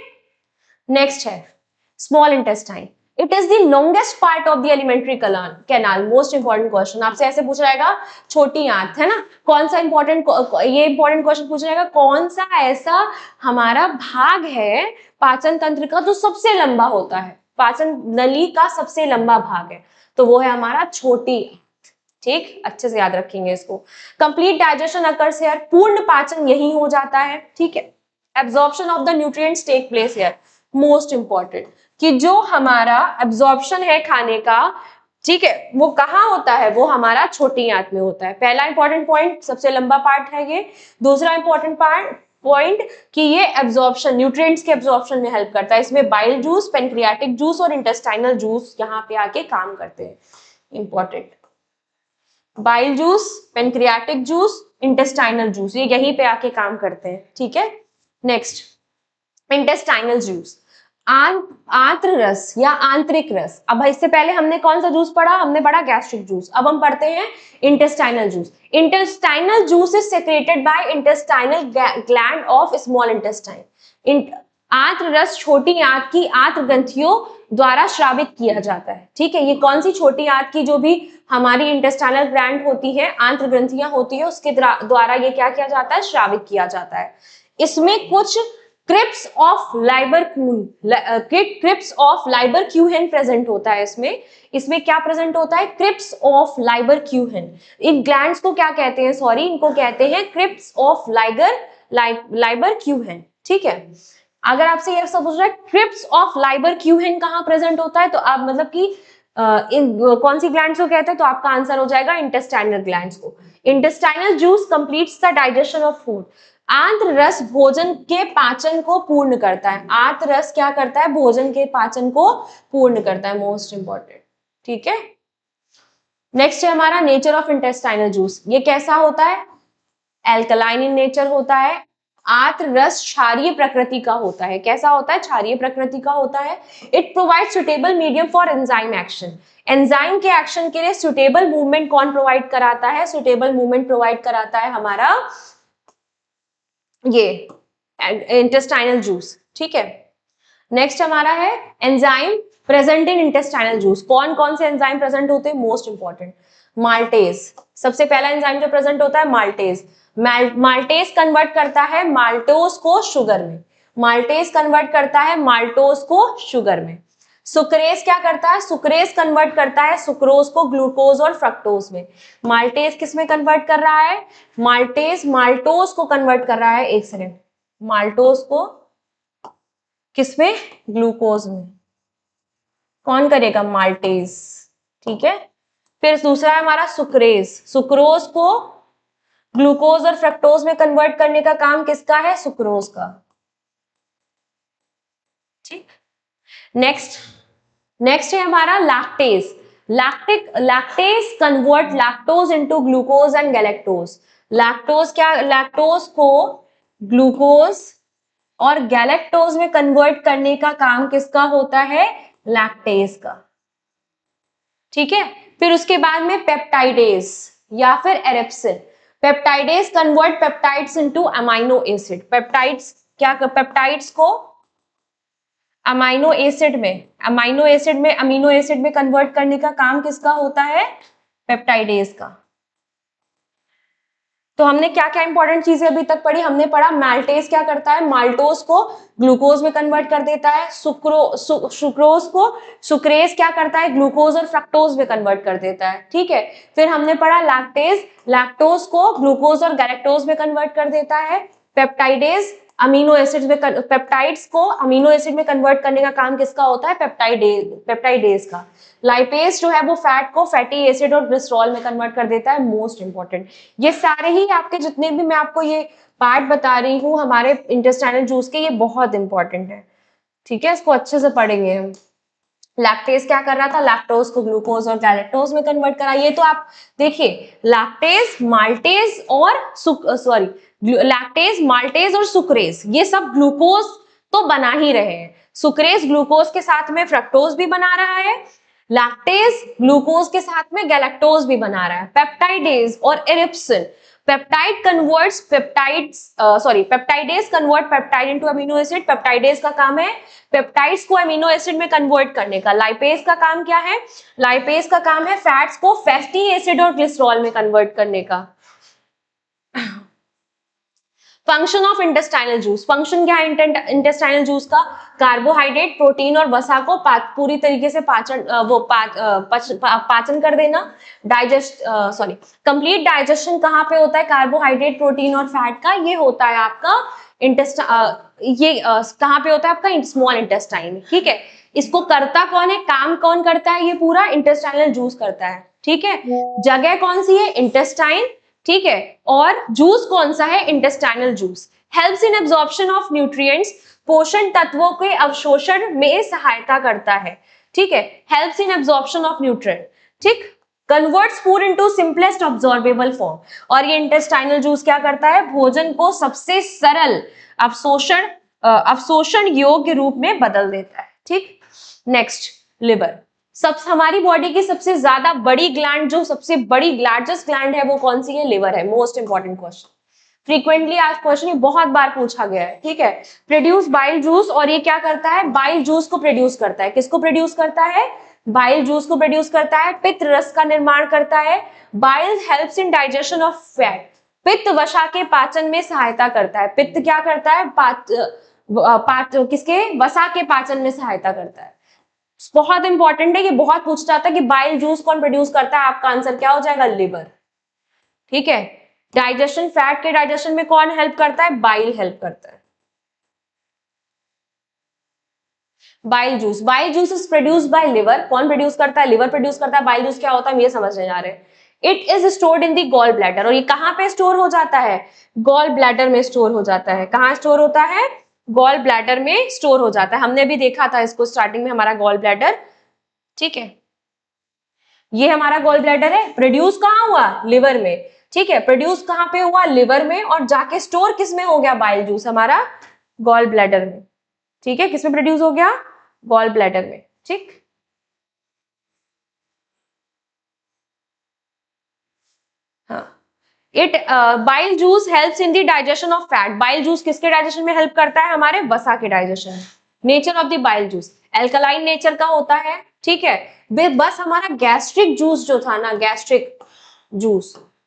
S1: नेक्स्ट है small intestine. It is the longest part of the alimentary canal. Most important question आपसे ऐसे पूछ जाएगा, छोटी आंत है ना, कौन सा इंपॉर्टेंट, ये इंपॉर्टेंट क्वेश्चन पूछ जाएगा, कौन सा ऐसा हमारा भाग है पाचन तंत्र का जो सबसे लंबा होता है, पाचन नली का सबसे लंबा भाग है, तो वो है हमारा छोटी। ठीक, अच्छे से याद रखेंगे इसको। कंप्लीट डाइजेशन अकर्स हियर, पूर्ण पाचन यही हो जाता है। ठीक है, absorption of the nutrients take place here. Most important कि जो हमारा एब्जॉर्प्शन है खाने का, ठीक है, वो कहाँ होता है, वो हमारा छोटी आंत में होता है। पहला इंपॉर्टेंट पॉइंट, सबसे लंबा पार्ट है ये। दूसरा इंपॉर्टेंट पॉइंट कि ये एब्जॉर्प्शन, न्यूट्रिएंट्स के एब्जॉर्प्शन में हेल्प करता है। इसमें बाइल जूस, पेनक्रियाटिक जूस और इंटेस्टाइनल जूस यहाँ पे आके काम करते हैं। Important, bile juice, pancreatic juice, intestinal juice, ये यहीं पे आके काम करते हैं। ठीक है, नेक्स्ट इंटेस्टाइनल जूस, आंत्र रस या आंतरिक रस। अब इससे पहले हमने कौन सा जूस पढ़ा, हमने पढ़ा गैस्ट्रिक जूस, अब हम पढ़ते हैं intestinal juice. Intestinal juice is secreted by intestinal gland of small intestine. आंत्र रस छोटी आंत की आंत्र ग्रंथियों द्वारा श्रावित किया जाता है। ठीक है, ये कौन सी छोटी आंत की जो भी हमारी इंटेस्टाइनल ग्लैंड होती है, आंत्र ग्रंथियां होती है, उसके द्वारा ये क्या किया जाता है, श्रावित किया जाता है। इसमें कुछ क्रिप्स ऑफ लाइबरक्यूहेन प्रेजेंट होता है। इसमें क्या प्रेजेंट होता है, क्रिप्स ऑफ लाइबरक्यूहेन। इन ग्लैंड्स को क्या कहते हैं, सॉरी, इनको कहते हैं क्रिप्स ऑफ लाइबरक्यूहेन। ठीक है, अगर आपसे ये सब पूछ रहा है क्रिप्स ऑफ लाइबरक्यूहेन कहाँ प्रेजेंट होता है, तो आप मतलब कि कौन सी ग्लैंड्स को कहते हैं, तो आपका आंसर हो जाएगा इंटेस्टाइनल ग्लैंड्स को। Intestinal juice completes the digestion of food. आंत्र रस भोजन के पाचन को पूर्ण करता है। आंत्र रस क्या करता है, भोजन के पाचन को पूर्ण करता है। Most important. ठीक है, नेक्स्ट है हमारा नेचर ऑफ इंटेस्टाइनल जूस। ये कैसा होता है, एल्कलाइन इन नेचर होता है। आंत्र रस क्षारीय प्रकृति का होता है। कैसा होता है, क्षारीय प्रकृति का होता है। It provide suitable medium for enzyme action. Enzyme के एक्शन के लिए सुटेबल मूवमेंट कौन प्रोवाइड कराता है, सुटेबल मूवमेंट प्रोवाइड कराता है हमारा ये इंटेस्टाइनल जूस। ठीक है, नेक्स्ट हमारा है enzyme present in intestinal juice. कौन कौन से एंजाइम प्रेजेंट होते हैं, मोस्ट इंपॉर्टेंट, माल्टेज। सबसे पहला एंजाइम जो प्रेजेंट होता है माल्टेज। माल्टेज कन्वर्ट करता है माल्टोज को शुगर में। माल्टेज कन्वर्ट करता है माल्टोज को शुगर में। सुक्रेज क्या करता है, सुक्रेज कन्वर्ट करता है सुक्रोज को ग्लूकोज और फ्रक्टोज में। माल्टेज किस में कन्वर्ट कर रहा है, माल्टेज माल्टोज को कन्वर्ट कर रहा है, एक सेकेंड, माल्टोज को किसमें, ग्लूकोज में। कौन करेगा, माल्टेज। ठीक है, फिर दूसरा है हमारा सुक्रेज। सुक्रोज को ग्लूकोज और फ्रक्टोज में कन्वर्ट करने का काम किसका है, सुक्रोज का। ठीक, नेक्स्ट है हमारा lactase. Lactase convert lactose into glucose and galactose. Lactose को ग्लूकोज और गैलेक्टोज में कन्वर्ट करने का काम किसका होता है, लैक्टेज का। ठीक है, फिर उसके बाद में पेप्टाइडेज या फिर erepsin. Peptidase convert peptides into amino acid. Peptides को अमीनो एसिड में कन्वर्ट करने का काम किसका होता है, पेप्टाइडेज का। तो हमने क्या क्या इंपॉर्टेंट चीजें अभी तक पढ़ी, हमने पढ़ा माल्टेज क्या करता है, माल्टोज को ग्लूकोज में कन्वर्ट कर देता है। सुक्रोज को सुक्रेज क्या करता है, ग्लूकोज और फ्रक्टोज में कन्वर्ट कर देता है। ठीक है, फिर हमने पढ़ा लैक्टेज, लैक्टोज को ग्लूकोज और गैलेक्टोज में कन्वर्ट कर देता है। पेप्टाइडेज अमीनो एसिड में, पेप्टाइड्स को अमीनो एसिड में कन्वर्ट करने का काम किसका होता है, पेप्टाइडेज का। लाइपेज जो है वो फैट को फैटी एसिड और ग्लिसरॉल में कन्वर्ट कर देता है। मोस्ट इंपॉर्टेंट, ये सारे ही आपके जितने भी मैं आपको ये पार्ट बता रही हूँ हमारे इंटेस्टाइनल जूस के, ये बहुत इंपॉर्टेंट है। ठीक है, इसको अच्छे से पढ़ेंगे हम। लैक्टेज क्या कर रहा था, लैक्टोज को ग्लूकोज और गैलेक्टोज में कन्वर्ट करा। ये तो आप देखिए, लैक्टेज, माल्टेज और लैक्टेज, माल्टेज और सुक्रेज, ये सब ग्लूकोज तो बना ही रहे हैं। सुक्रेज ग्लूकोज के साथ में फ्रक्टोज भी बना रहा है, लैक्टेज ग्लूकोज के साथ में गैलेक्टोज भी बना रहा है। पेप्टाइडेज और erepsin, peptidase convert peptide into amino acid. Peptidase का काम है पेप्टाइड्स को अमीनो एसिड में कन्वर्ट करने का। लाइपेज का काम क्या है? लाइपेज का काम है फैट्स को फैटी एसिड और ग्लिसरॉल में कन्वर्ट करने का। Function of intestinal juice, function क्या है इंटेस्टाइनल जूस का? कार्बोहाइड्रेट, प्रोटीन और वसा को पूरी तरीके से पाचन कर देना। कंप्लीट डाइजेशन कहाँ पे होता है कार्बोहाइड्रेट, प्रोटीन और फैट का? ये होता है आपका कहाँ पे होता है आपका स्मॉल इंटेस्टाइन। ठीक है, इसको करता कौन है, काम कौन करता है? ये पूरा इंटेस्टाइनल जूस करता है। ठीक है, जगह कौन सी है? इंटेस्टाइन। ठीक है, और जूस कौन सा है? Intestinal juice. Helps in absorption of nutrients, पोषण तत्वों के अवशोषण में सहायता करता है। ठीक है, helps in absorption of nutrient. ठीक, converts food into simplest absorbable form. और ये इंटेस्टाइनल जूस क्या करता है? भोजन को सबसे सरल अवशोषण योग्य रूप में बदल देता है। ठीक, नेक्स्ट, लिवर। हमारी बॉडी की सबसे ज्यादा बड़ी ग्लैंड, जो सबसे बड़ी लार्जेस्ट ग्लैंड है, वो कौन सी है? लिवर है। मोस्ट इंपॉर्टेंट क्वेश्चन, फ्रीक्वेंटली आज क्वेश्चन ये बहुत बार पूछा गया है। ठीक है, प्रोड्यूस बाइल जूस, और ये क्या करता है? बाइल जूस को प्रोड्यूस करता है। किसको प्रोड्यूस करता है? बाइल जूस को प्रोड्यूस करता है। पित्त रस का निर्माण करता है। Bile helps in digestion of fat, पित्त वसा के पाचन में सहायता करता है। पित्त क्या करता है? किसके? वसा के पाचन में सहायता करता है। बहुत इंपॉर्टेंट है, ये बहुत पूछा जाता है कि बाइल जूस कौन प्रोड्यूस करता है? आपका आंसर क्या हो जाएगा? लिवर। ठीक है, डाइजेशन, फैट के डाइजेशन में कौन हेल्प करता है? बाइल हेल्प करता है। Bile juice is produce by liver. कौन प्रोड्यूस करता है? लिवर प्रोड्यूस करता है। बाइल जूस क्या होता है हम ये समझने जा रहे हैं। It is stored in the gall bladder, और ये कहां पे स्टोर हो जाता है? गॉल ब्लैडर में स्टोर हो जाता है। कहां स्टोर होता है? गॉल ब्लैडर में स्टोर हो जाता है। हमने भी देखा था इसको स्टार्टिंग में, हमारा गॉल ब्लैडर। ठीक है, ये हमारा गॉल ब्लैडर है। प्रोड्यूस कहां हुआ? लिवर में। ठीक है, प्रोड्यूस कहां पे हुआ? लिवर में, और जाके स्टोर किस में हो गया? बाइल जूस हमारा गॉल ब्लैडर में। ठीक है, किसमें प्रोड्यूस हो गया? गॉल ब्लैडर में। ठीक, हाँ, it bile juice helps in the digestion of fat. Bile juice किसके डाइजेशन में हेल्प करता है? हमारे वसा के digestion. Nature of the bile juice, alkaline nature का होता है। ठीक है, बस हमारा गैस्ट्रिक जूस जो था ना,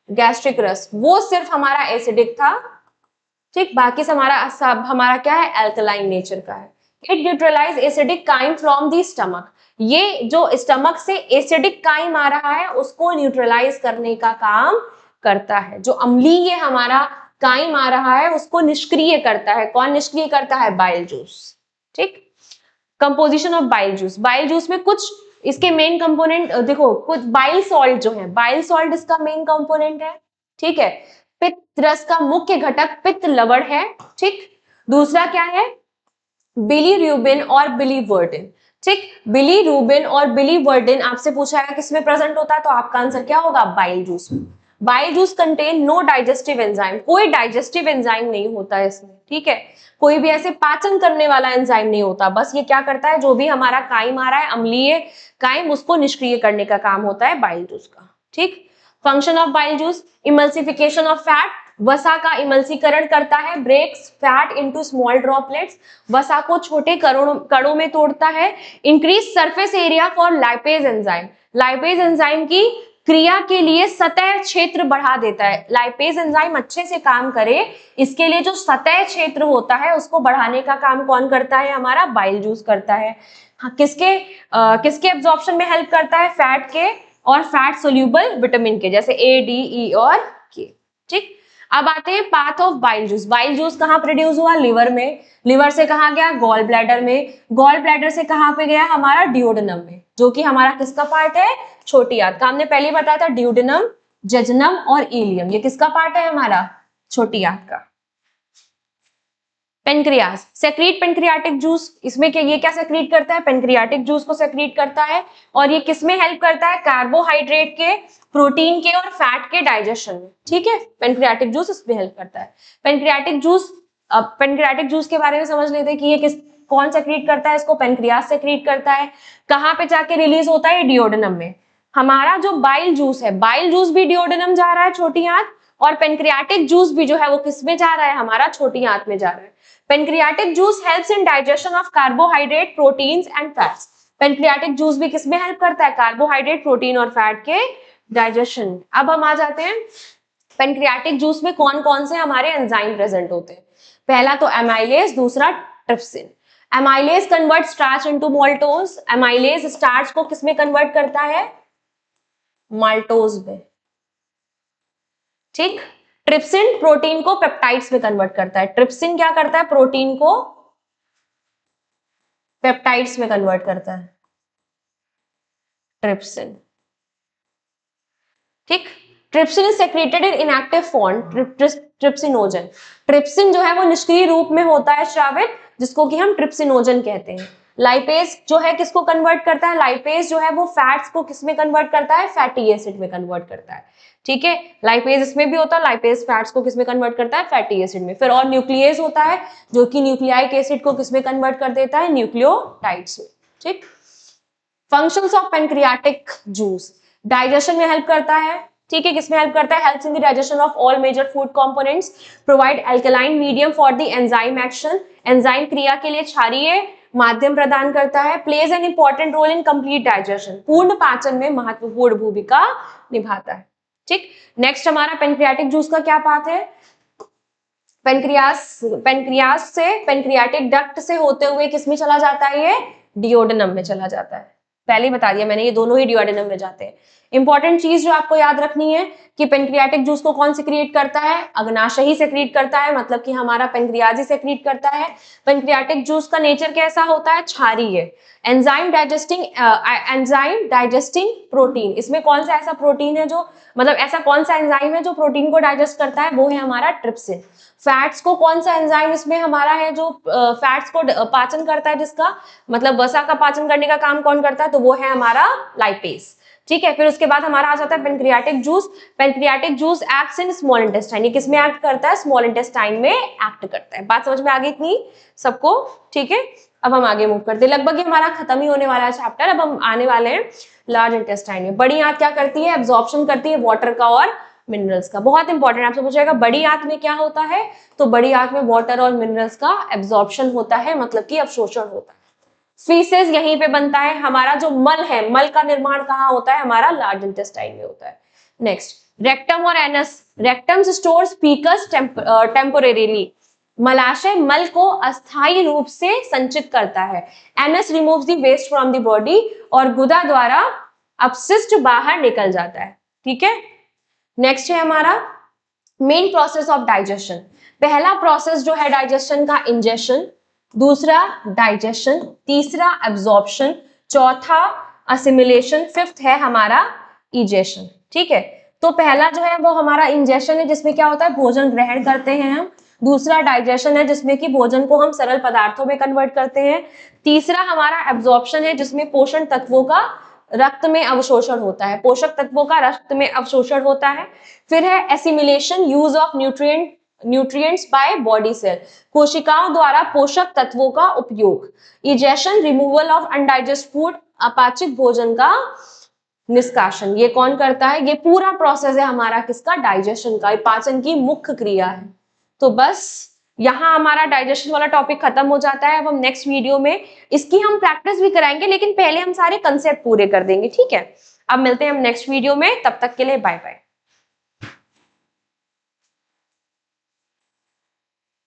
S1: गैस्ट्रिक रस, वो सिर्फ हमारा एसिडिक था। ठीक, बाकी सब हमारा क्या है? एल्कलाइन नेचर का है। It neutralize acidic chyme from the stomach. ये जो स्टमक से एसिडिक काइम आ रहा है उसको न्यूट्रलाइज करने का काम करता है। जो अम्लीय हमारा काइम आ रहा है उसको निष्क्रिय करता है। कौन निष्क्रिय करता है? Bile juice. ठीक, कंपोजिशन ऑफ बाइल जूस में कुछ इसके मेन कंपोनेंट देखो, कुछ बाइल सॉल्ट जो है, बाइल सॉल्ट इसका मेन कंपोनेंट है। ठीक है, पित्त रस का मुख्य घटक पित्त लवण है। ठीक, दूसरा क्या है? बिलीरुबिन और बिलीवर्डिन। ठीक, बिलीरुबिन और बिलीवर्डिन आपसे पूछा है किसमें प्रेजेंट होता है, तो आपका आंसर क्या होगा? बाइल जूस में। Bile juice contain no digestive enzyme, कोई डाइजेस्टिव एंजाइम नहीं होता है इसमें। ठीक है, कोई भी ऐसे पाचन करने वाला एंजाइम नहीं होता। बस ये क्या करता है? जो भी हमारा काइम आ रहा है अम्लीय काइम, उसको निष्क्रिय करने का काम होता है बाइल जूस का। ठीक, function of bile juice, emulsification of fat, वसा का इमल्सीकरण करता है। Breaks fat into small droplets, वसा को छोटे कणों में तोड़ता है। Increase surface area for lipase enzyme, lipase enzyme की क्रिया के लिए सतह क्षेत्र बढ़ा देता है। लाइपेज एंजाइम अच्छे से काम करे इसके लिए जो सतह क्षेत्र होता है उसको बढ़ाने का काम कौन करता है? हमारा बाइल जूस करता है। हाँ, किसके एब्जॉर्प्शन में हेल्प करता है? फैट के और फैट सोल्यूबल विटामिन के, जैसे ए, डी, ई और के। ठीक, अब आते हैं path of bile juice. Bile juice कहाँ प्रोड्यूस हुआ? लिवर में। लिवर से कहाँ गया? गॉल ब्लैडर में। गॉल ब्लैडर से कहाँ पे गया? हमारा ड्यूडेनम में, जो कि हमारा किसका पार्ट है? छोटी आंत का। हमने पहले बताया था ड्यूडेनम, जजनम और इलियम, ये किसका पार्ट है? हमारा छोटी आंत का। पेनक्रियास सेक्रीट पेनक्रियाटिक जूस, इसमें ये क्या सेक्रीट करता है? पेनक्रियाटिक जूस को सेक्रीट करता है। और ये किसमें हेल्प करता है? कार्बोहाइड्रेट के, प्रोटीन के और फैट के डाइजेशन में। ठीक है, पेनक्रियाटिक जूस इसमें हेल्प करता है। पेनक्रियाटिक जूस के बारे में समझ लेते हैं कि ये कौन सेक्रीट करता है? इसको पेनक्रियास सेक्रीट करता है। कहां पे जाके रिलीज होता है? डिओडेनम में। हमारा जो बाइल जूस है, बाइल जूस भी डिओडेनम जा रहा है, छोटी आंत, और पेनक्रियाटिक जूस भी जो है वो किस में जा रहा है, हमारा छोटी आंत में जा रहा है। Pancreatic juice helps in digestion of carbohydrate, proteins and fats. Pancreatic juice भी किसमें हेल्प करता है, कार्बोहाइड्रेट, प्रोटीन और फैट के डाइजेशन। अब हम आ जाते हैं पेनक्रियाटिक जूस में कौन कौन से हमारे एंजाइम प्रेजेंट होते हैं। पहला तो एमाइलेज, दूसरा trypsin. Amylase convert starch into maltose. Amylase starch को किसमें कन्वर्ट करता है, माल्टोज में, ठीक। ट्रिप्सिन प्रोटीन को पेप्टाइड्स में कन्वर्ट करता है। ट्रिप्सिन क्या करता है, प्रोटीन को पेप्टाइड्स में कन्वर्ट करता है, ट्रिप्सिन, ठीक। Trypsin is secreted in inactive form, trypsinogen. Trypsin जो है वो निष्क्रिय रूप में होता है श्रावित, जिसको कि हम ट्रिप्सिनोजन कहते हैं। लाइपेज जो है किसको कन्वर्ट करता है, लाइपेज जो है वो फैट्स को किसमें कन्वर्ट करता है, फैटी एसिड में कन्वर्ट करता है, ठीक है। लाइपेज इसमें भी होता है, लाइपेज फैट्स को किसमें कन्वर्ट करता है, फैटी एसिड में। फिर और न्यूक्लियेज होता है जो कि न्यूक्लियाइक एसिड को किसमें कन्वर्ट कर देता है, न्यूक्लियोटाइड्स में, ठीक। Functions of pancreatic juice, digestion में हेल्प करता है, ठीक है। किसमें हेल्प करता है, helps in the digestion of all major food components, provide alkaline medium for the enzyme action, enzyme क्रिया के लिए क्षारीय माध्यम प्रदान करता है, plays an important role in complete digestion, पूर्ण पाचन में महत्वपूर्ण भूमिका निभाता है, ठीक। नेक्स्ट हमारा पेनक्रियाटिक जूस का क्या पाथ है, पेनक्रियास से, पेनक्रियाटिक डक्ट से होते हुए किसमें चला जाता है, ये डिओडेनम में चला जाता है। पहले ही बता दिया मैंने, ये दोनों ही डिओडेनम में जाते हैं। इंपॉर्टेंट चीज जो आपको याद रखनी है कि पेनक्रियाटिक जूस को कौन सिक्रिएट करता है, अग्नाशयी सिक्रिएट करता है, मतलब कि हमारा पेनक्रियाज ही सिक्रिएट करता है। पेनक्रियाटिक जूस का नेचर कैसा होता है, क्षारीय। एंजाइम डाइजेस्टिंग प्रोटीन, इसमें कौन सा ऐसा प्रोटीन है जो, मतलब ऐसा कौन सा एंजाइम है जो प्रोटीन को डाइजेस्ट करता है, वो है हमारा ट्रिप्सिन। फैट्स को कौन सा एंजाइम इसमें हमारा है जो फैट्स को पाचन करता है, जिसका मतलब वसा का पाचन करने का काम कौन करता है, तो वो है हमारा लाइपेज, ठीक है। फिर उसके बाद हमारा आ जाता है pancreatic juice. Pancreatic juice acts in small intestine, ये किसमें एक्ट करता है, स्मॉल इंटेस्टाइन में एक्ट करता है। बात समझ में आ गई इतनी सबको, ठीक है। अब हम आगे मूव करते हैं, लगभग ये हमारा खत्म ही होने वाला है चैप्टर। अब हम आने वाले हैं लार्ज इंटेस्टाइन में। बड़ी आंत क्या करती है, एब्जॉर्प्शन करती है वाटर का और मिनरल्स का। बहुत इंपॉर्टेंट, आपसे पूछेगा बड़ी आंत में क्या होता है, तो बड़ी आंत में वाटर और मिनरल्स का एब्जॉर्प्शन होता है, मतलब कि अवशोषण होता है। फीसेस यहीं पे बनता है। हमारा जो मल है, मल का निर्माण कहाँ होता है, हमारा लार्ज इंटेस्टाइन में होता है। नेक्स्ट, रेक्टम और anus. Rectum stores faeces temporarily, मलाशय मल को अस्थायी रूप से संचित करता है। Anus removes the waste from the body, और गुदा द्वारा अपशिष्ट बाहर निकल जाता है, ठीक है। नेक्स्ट है हमारा मेन प्रोसेस ऑफ डाइजेशन। पहला प्रोसेस जो है डाइजेशन का, इंजेशन, दूसरा डाइजेशन, तीसरा एब्जॉर्प्शन, चौथा असिमिलेशन, फिफ्थ है हमारा इजेशन, ठीक है। तो पहला जो है वो हमारा इंजेशन है, जिसमें क्या होता है, भोजन ग्रहण करते हैं हम। दूसरा डाइजेशन है, जिसमें कि भोजन को हम सरल पदार्थों में कन्वर्ट करते हैं। तीसरा हमारा एब्जॉर्प्शन है, जिसमें पोषण तत्वों का रक्त में अवशोषण होता है, पोषक तत्वों का रक्त में अवशोषण होता है। फिर है assimilation, use of nutrients by body cell, कोशिकाओं द्वारा पोषक तत्वों का उपयोग। Egestion, removal of undigest food, अपाचित भोजन का निष्कासन। ये कौन करता है, ये पूरा प्रोसेस है हमारा किसका, डाइजेशन का, पाचन की मुख्य क्रिया है। तो बस यहाँ हमारा डाइजेशन वाला टॉपिक खत्म हो जाता है। अब हम नेक्स्ट वीडियो में इसकी हम प्रैक्टिस भी कराएंगे, लेकिन पहले हम सारे कंसेप्ट पूरे कर देंगे, ठीक है। अब मिलते हैं हम नेक्स्ट वीडियो में, तब तक के लिए बाय बाय।